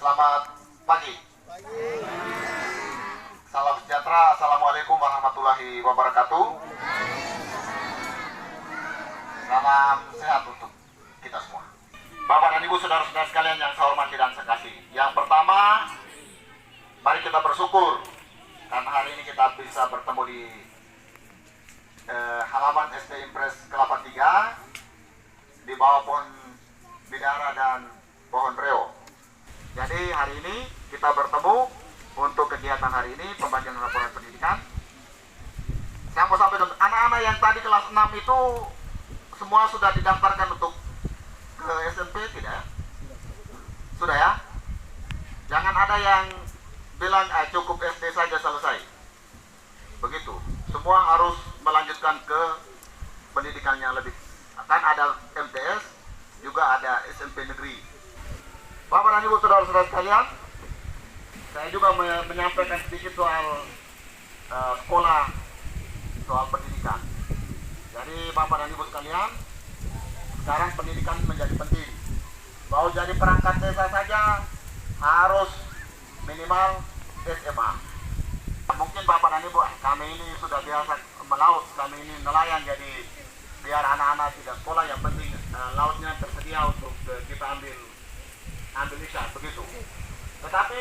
Selamat pagi. Salam sejahtera. Assalamualaikum warahmatullahi wabarakatuh. Salam sehat untuk kita semua. Bapak dan Ibu, saudara-saudara sekalian yang saya hormati dan saya kasih. Yang pertama, mari kita bersyukur karena hari ini kita bisa bertemu di halaman SD Impres Kelapa 3 di bawah pohon bidara dan pohon reo. Jadi hari ini kita bertemu untuk kegiatan hari ini, pembagian laporan pendidikan. Saya mau sampaikan, anak-anak yang tadi kelas 6 itu semua sudah didaftarkan untuk ke SMP tidak? Sudah ya? Jangan ada yang bilang cukup SD saja selesai. Begitu. Semua harus melanjutkan ke pendidikannya lebih. Kan ada MTS, juga ada SMP negeri. Bapak dan Ibu, saudara-saudara sekalian, saya juga menyampaikan sedikit soal sekolah, soal pendidikan. Jadi Bapak dan Ibu sekalian, sekarang pendidikan menjadi penting. Mau jadi perangkat desa saja harus minimal SMA. Mungkin Bapak dan Ibu, kami ini sudah biasa melaut, kami ini nelayan, jadi biar anak-anak tidak sekolah, yang penting lautnya tersedia untuk kita ambil ikan, begitu. Tetapi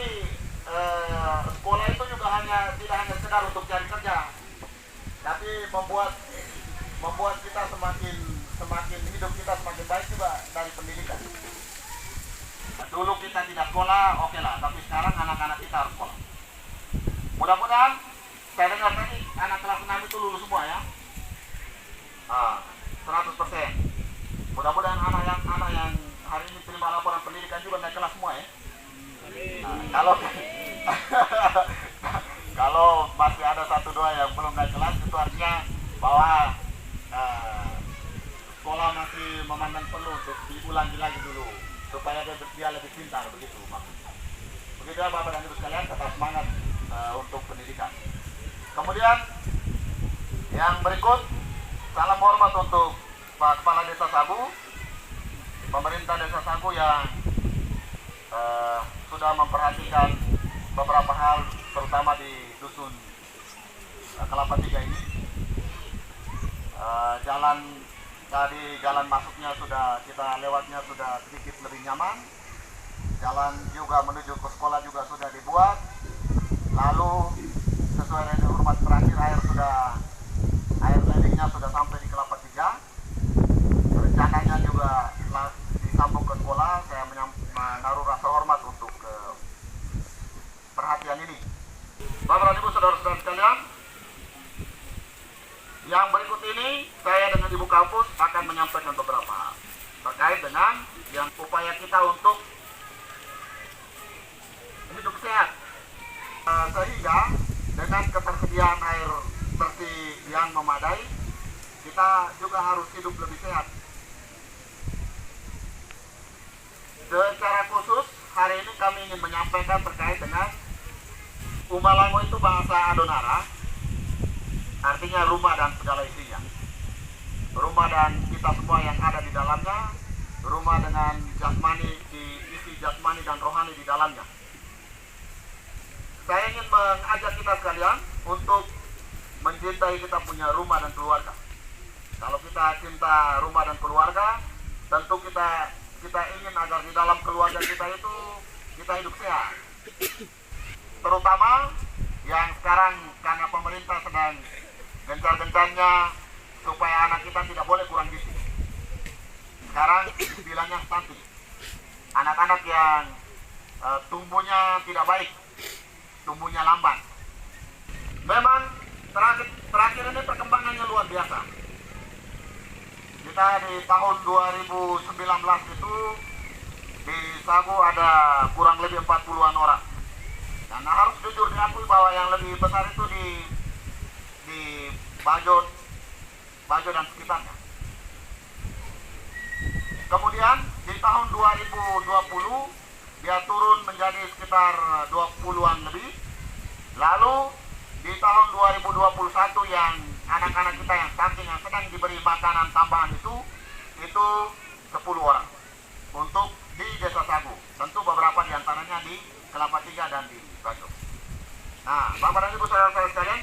sekolah itu juga tidak hanya sekedar untuk cari kerja, tapi membuat kita semakin hidup kita semakin baik juga dari pendidikan. Dulu kita tidak sekolah, oke lah, tapi sekarang anak-anak kita harus sekolah. Mudah-mudahan saya dengar tadi anak kelas 6 itu lulus semua ya. 100%. Mudah-mudahan anak yang hari ini terima laporan pendidikan juga naik kelas semua ya. Kalau masih ada 1-2 yang belum naik kelas, itu artinya bahwa sekolah masih memandang perlu untuk diulangi lagi dulu supaya dia lebih pintar, begitu maksudnya. Begitu ya Bapak dan Ibu sekalian, tetap semangat untuk pendidikan. Kemudian yang berikut, salam hormat untuk Pak Kepala Desa Sagu, pemerintah Desa Sagu yang sudah memperhatikan beberapa hal, terutama di dusun Kelapa 3 ini. Jalan masuknya sudah kita lewatnya sudah sedikit lebih nyaman. Jalan juga menuju ke sekolah juga sudah dibuat. Lalu sesuai dengan hormat terakhir, air landingnya sudah sampai di Kelapa 3. Rencananya juga disambung ke sekolah. Saya menaruh rasa hormat untuk perhatian ini. Bapak dan Ibu, saudara-saudara sekalian, yang berikut ini saya dengan Ibu Kampus akan menyampaikan beberapa hal terkait dengan yang upaya kita untuk hidup sehat, sehingga dengan ketersediaan air bersih yang memadai, kita juga harus hidup lebih sehat. Secara khusus hari ini kami ingin menyampaikan terkait dengan Umalango, itu bahasa Adonara, artinya rumah dan segala isinya. Rumah dan kita semua yang ada di dalamnya, rumah dengan jasmani, diisi jasmani dan rohani di dalamnya. Saya ingin mengajak kita sekalian untuk mencintai kita punya rumah dan keluarga. Kalau kita cinta rumah dan keluarga, tentu kita ingin agar di dalam keluarga kita itu kita hidup sehat. Terutama yang sekarang karena pemerintah sedang gencar-gencarnya supaya anak kita tidak boleh kurang gizi. Sekarang istilahnya stunting. Anak-anak yang tumbuhnya tidak baik, tumbuhnya lambat. Memang terakhir ini perkembangannya luar biasa. Kita di tahun 2019 itu di Sagu ada kurang lebih 40-an orang. Dan harus jujur diakui bahwa yang lebih besar itu di Bajo dan sekitarnya. Kemudian di tahun 2020 dia turun menjadi sekitar 20-an lebih. Lalu di tahun 2021 yang anak-anak kita yang stunting yang sedang diberi makanan tambahan itu 10 orang untuk di Desa Sagu. Tentu beberapa diantaranya di Kelapa Tiga dan di Batu. Nah, Bapak dan Ibu saudara-saudara sekalian,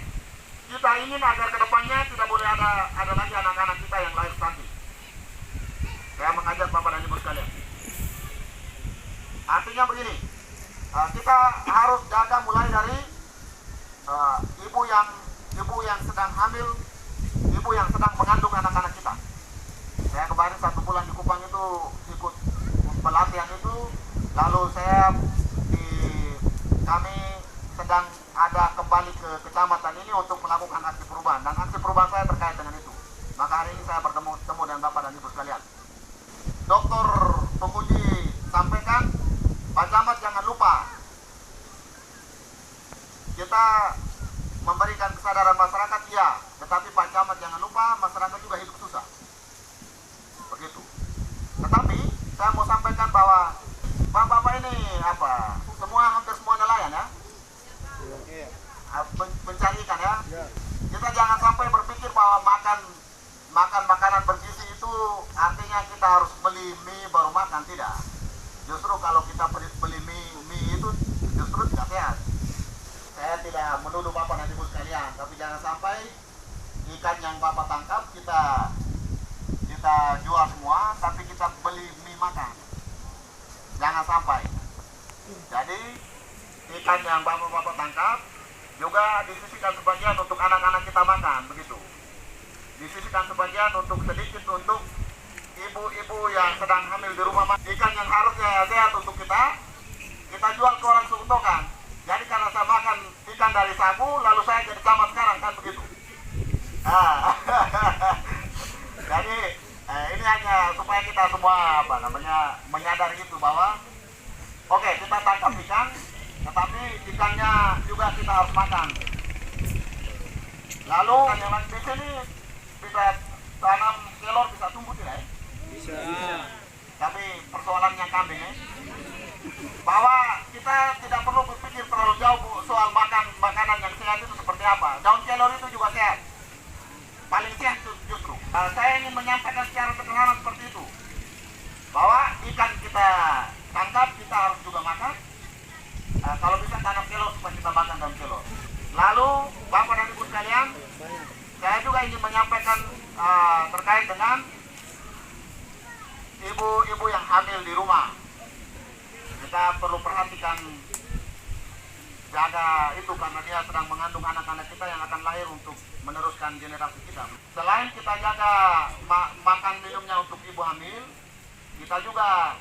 kita ingin agar kedepannya tidak boleh ada lagi anak-anak kita yang lahir stunting. Saya mengajak Bapak dan Ibu sekalian. Artinya begini, kita harus jaga mulai dari ibu yang sedang hamil, ibu yang sedang mengandung anak-anak kita. Saya kemarin 1 bulan di Kupang itu ikut pelatihan itu, lalu kami sedang ada kembali ke kecamatan ini untuk melakukan aksi perubahan, dan aksi perubahan saya terkait dengan itu. Maka hari ini saya bertemu dengan Bapak dan Ibu sekalian. Dokter penguji sampaikan, Pak Camat jangan lupa kita memberikan kesadaran masyarakat, ya, tetapi Pak Camat jangan lupa masyarakat juga hidup susah. Begitu. Tetapi saya mau sampaikan bahwa Bapak ini hampir semua nelayan ya, mencari ikan ya. Kita jangan sampai berpikir bahwa makan makanan bergizi itu artinya kita harus beli mie baru makan, tidak. Justru kalau kita beli mie itu justru tidak sehat. Saya tidak menuduh Bapak dan Ibu sekalian, tapi jangan sampai ikan yang Bapak tangkap kita jual semua, tapi kita beli mie makan. Jangan sampai. Jadi ikan yang Bapak tangkap juga disisihkan sebagian untuk anak-anak kita makan, begitu. Disisihkan sebagian sedikit untuk ibu-ibu yang sedang hamil di rumah. Ikan yang harusnya sehat untuk kita jual ke orang seutuhkan. Jadi karena saya makan ikan dari sagu, lalu saya jadi camat sekarang, kan begitu. Jadi ini hanya supaya kita semua menyadari itu bahwa oke, kita tangkap ikan, tetapi ikannya juga kita harus makan. Lalu yang di sini bisa tanam kelor, bisa tumbuh tidak? Bisa. Tapi persoalannya kambing bahwa kita tidak perlu berpikir terlalu jauh soal makanan yang sehat itu seperti apa. Daun kelor itu juga sehat. Paling sehat justru. Saya ingin menyampaikan secara sederhana seperti itu. Bahwa ikan kita tangkap, kita harus juga makan. Kalau bisa tanam kelor supaya kita makan daun kelor. Lalu Bapak dan Ibu sekalian, saya juga ingin menyampaikan terkait dengan ibu-ibu yang hamil di rumah. Kita perlu perhatikan, jaga itu, karena dia sedang mengandung anak-anak kita yang akan lahir untuk meneruskan generasi kita. Selain kita jaga makan minumnya untuk ibu hamil, kita juga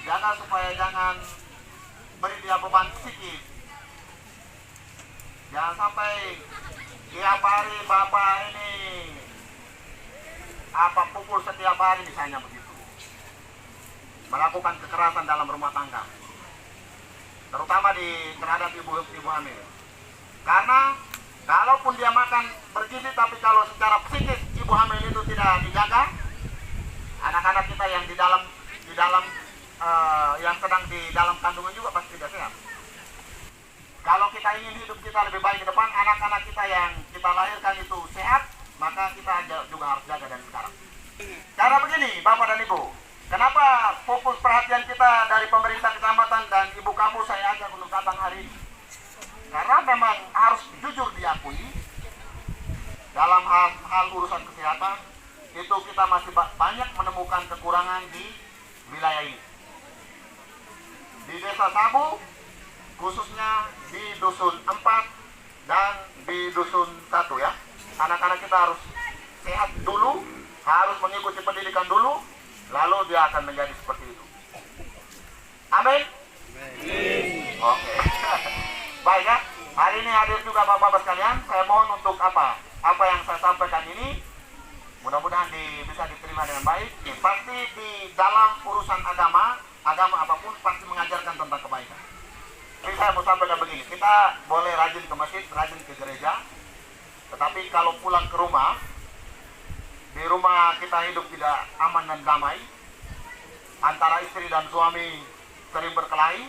jaga supaya jangan beri dia beban psikis. Jangan sampai tiap hari Bapak ini pukul setiap hari misalnya begitu. Melakukan kekerasan dalam rumah tangga, terutama terhadap ibu hamil. Karena kalaupun dia makan bergizi, tapi kalau secara psikis ibu hamil itu tidak dijaga, anak-anak kita yang yang sedang di dalam kandungan juga pasti tidak sehat. Kalau kita ingin hidup kita lebih baik ke depan, anak-anak kita yang kita lahirkan itu sehat, maka kita juga harus jaga dari sekarang. Karena begini, Bapak dan Ibu, kenapa fokus perhatian kita dari pemerintah kecamatan dan Ibu Kampus saya ajak untuk datang hari ini? Karena memang harus jujur diakui, dalam hal urusan kesehatan, itu kita masih banyak menemukan kekurangan di wilayah ini. Di Desa Sabu, khususnya di Dusun 4 dan di Dusun 1 ya. Anak-anak kita harus sehat dulu, harus mengikuti pendidikan dulu, lalu dia akan menjadi seperti itu. Amin? Oke. Baik ya, hari ini hadir juga Bapak-Bapak sekalian. Saya mohon untuk apa yang saya sampaikan ini mudah-mudahan bisa diterima dengan baik. Pasti di dalam urusan agama apapun pasti mengajarkan tentang kebaikan. Jadi saya mau sampaikan begini, kita boleh rajin ke masjid, rajin ke gereja, tetapi kalau pulang ke rumah, di rumah kita hidup tidak aman dan damai, antara istri dan suami sering berkelahi,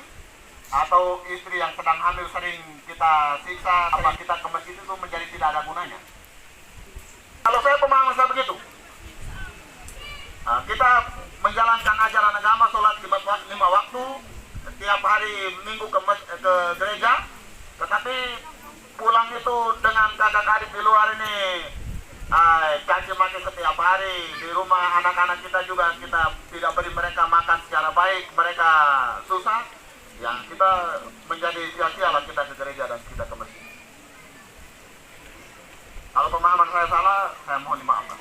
atau istri yang sedang hamil sering kita siksa, kita ke masjid itu menjadi tidak ada gunanya. Kalau saya pemahaman saya begitu. Kita menjalankan ajaran agama, sholat 5 waktu, tiap hari minggu ke gereja, tetapi pulang itu dengan kakak adik di luar ini caci maki setiap hari. Di rumah anak-anak kita juga kita tidak beri mereka makan secara baik, mereka susah. Ya kita menjadi sia-sia lah kita ke gereja dan kita ke masjid. Kalau pemahaman saya salah, saya mohon dimaafkan.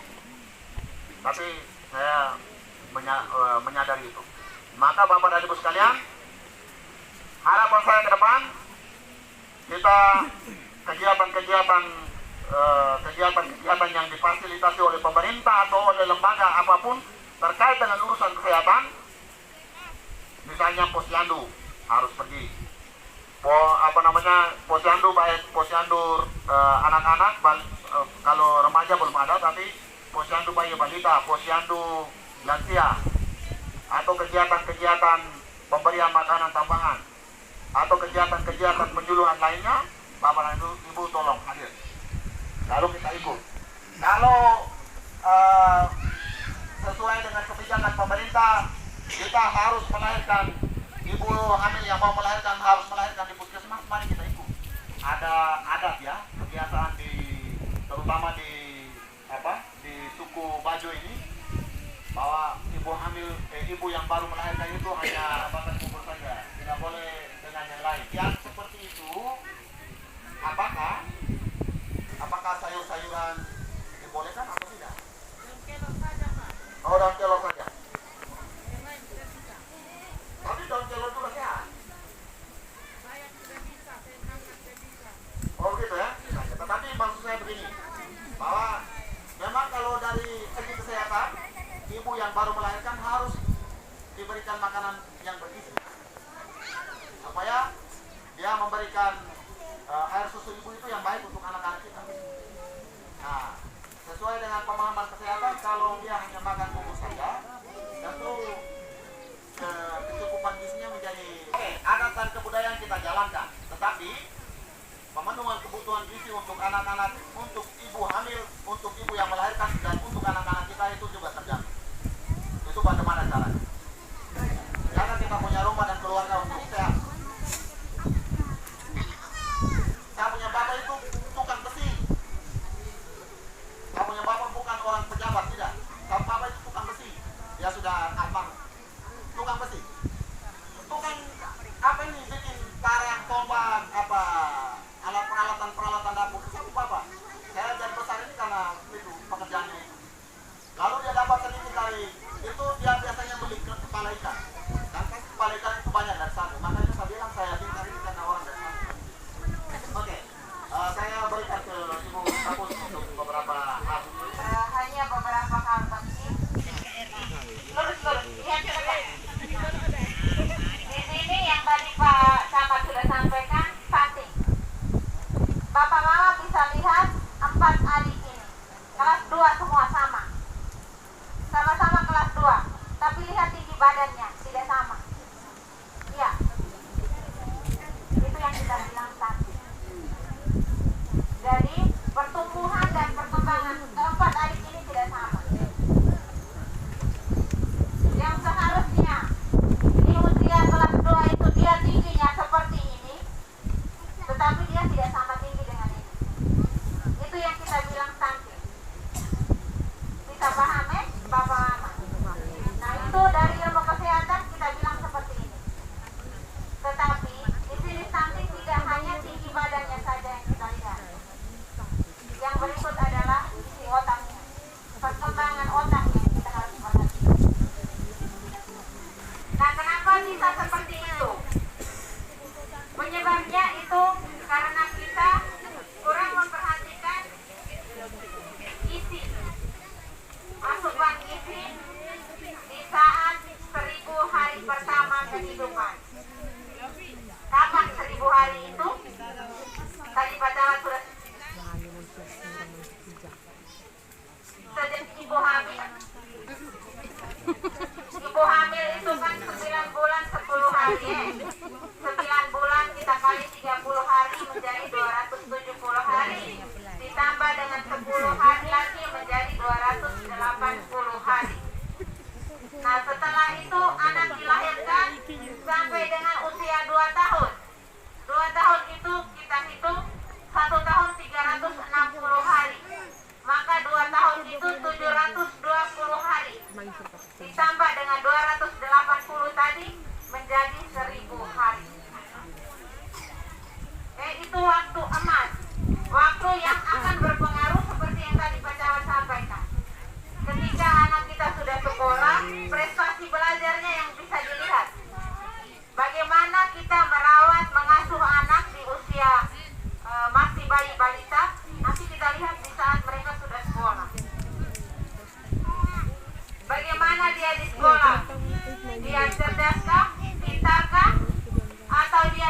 Tapi saya menyadari itu. Maka Bapak dan Ibu sekalian, harapan saya ke depan, kita kegiatan-kegiatan yang difasilitasi oleh pemerintah atau oleh lembaga apapun terkait dengan urusan kesehatan, misalnya posyandu harus pergi. Posyandu baik posyandu anak-anak, kalau remaja belum ada, tapi posyandu bayi balita, posyandu lansia, atau kegiatan-kegiatan pemberian makanan tambahan, atau kegiatan-kegiatan penyuluhan lainnya, Bapak dan Ibu tolong hadir. Lalu kita ikut. Kalau sesuai dengan kebijakan pemerintah, kita harus melahirkan, ibu hamil yang mau melahirkan harus melahirkan di puskesmas, mari kita ikut. Ada adat ya, kebiasaan terutama di suku Bajo ini, bahwa ibu yang baru melahirkan itu hanya batas umur saja, tidak boleh dengan yang lain. Yang seperti itu, apakah sayur-sayuran dibolehkan atau tidak? Daun kelor saja, Pak. Oh, daun kelor saja. Yang lain tidak bisa. Tapi daun kelor juga sehat. Saya tidak bisa, saya sangat tidak bisa. Oh gitu ya. Nah, tetapi maksud saya begini, bahwa memang kalau dari segi kesehatan, ibu yang baru melahirkan harus diberikan makanan yang bergizi, supaya dia memberikan air susu ibu itu yang baik untuk anak-anak kita. Nah, sesuai dengan pemahaman kesehatan, kalau dia hanya makan bubur saja, tentu kecukupan gizinya menjadi adat dan kebudayaan kita jalankan. Tetapi pemenuhan kebutuhan gizi untuk anak-anak, untuk ibu hamil, untuk ibu yang melahirkan, dan untuk anak-anak kita itu juga terjamin. Itu bagaimana caranya? Jangan kita punya rumah dan keluarga untuk sehat. Saya punya bapak itu tukang besi. Saya punya bapak bukan orang pejabat, tidak. Saya bapak itu tukang besi. Dia sudah almarhum. Tukang besi. Tukang apa ini, bikin karang, tombak, alat peralatan dapur. Itu bapak. Saya jadi besar ini karena itu pekerjaannya itu. Lalu dia dapat sedikit dari itu, dia biasanya beli kepala ikan. Dan kepala ikan itu banyak dari satu. Makanya saya bilang saya pintar ini karena orang dari satu. Oke, saya berikan ke Ibu Kapus untuk beberapa hal. Hanya beberapa hal penting. Lurus, lihat coba. Di sini yang tadi Pak Camat sudah sampaikan, stunting. Bapak Mama bisa lihat 4 adik ini, kelas 2 semua sama. Sama-sama kelas 2, tapi lihat tinggi badannya, tidak sama. Iya. Itu yang kita bilang stunting. Jadi pertumbuhan dan perkembangan keempat adik ini tidak sama. Yang seharusnya di usia kelas 2 itu dia tingginya seperti ini, tetapi dia tidak sama tinggi dengan ini. Itu yang kita bilang stunting. Bisa paham Bapak Mama? Nah itu dari ilmu kesehatan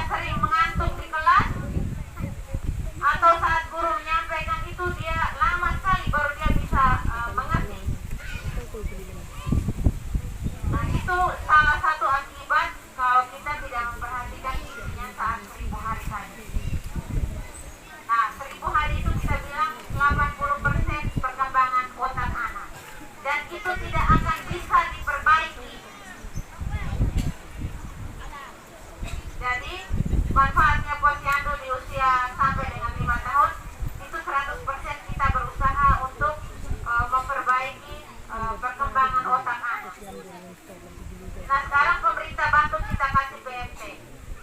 sering mengantuk di kelas, atau saat guru menyampaikan itu dia lama sekali baru dia bisa mengerti. Nah, itu salah satu akibat kalau kita tidak memperhatikan dirinya saat 1000 hari tadi. Nah, 1000 hari itu kita bilang 80% perkembangan otak anak, dan itu tidak akan bisa diperbaiki. Jadi manfaatnya posyandu di usia sampai dengan 5 tahun itu 100% kita berusaha untuk memperbaiki perkembangan otak anak. Nah, sekarang pemerintah bantu kita kasih PMT.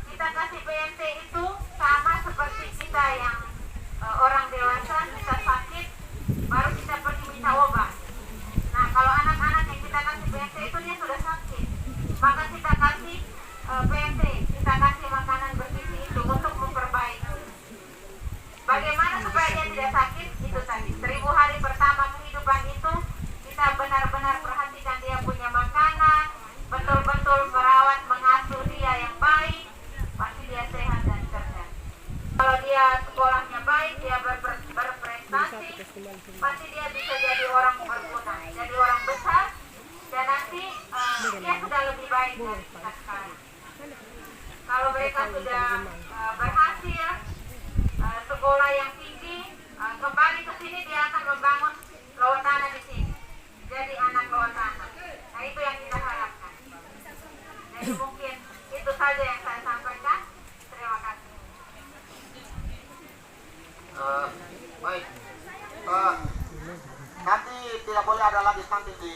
Kita kasih PMT itu sama seperti kita yang orang dewasa, kita sakit baru kita pergi minta obat. Nah, kalau anak-anak yang kita kasih PMT itu dia sudah sakit, maka kita kasih PMT, kita kasih makanan bergizi itu untuk memperbaiki. Bagaimana supaya dia tidak sakit? Itu tadi 1000 hari pertama kehidupan itu kita benar-benar perhatikan dia punya makanan, betul-betul merawat, mengasuh dia yang baik, pasti dia sehat dan cerdas. Kalau dia sekolahnya baik, dia berprestasi, pasti dia bisa jadi orang berguna, jadi orang besar, dan nanti dia sudah lebih baik dari kita sekarang. Kalau mereka sudah berhasil sekolah yang tinggi, kembali ke sini dia akan membangun bawah tanah di sini, jadi anak bawah tanah. Nah, itu yang kita harapkan. Jadi mungkin itu saja yang saya sampaikan. Terima kasih. Baik. Nanti tidak boleh ada lagi stunting di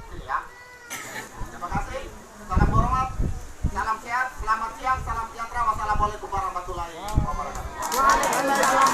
sini ya. Terima kasih. Salam hormat. Salam sehat. Selamat siang. Salam sejahtera. Wassalamualaikum warahmatullahi wabarakatuh.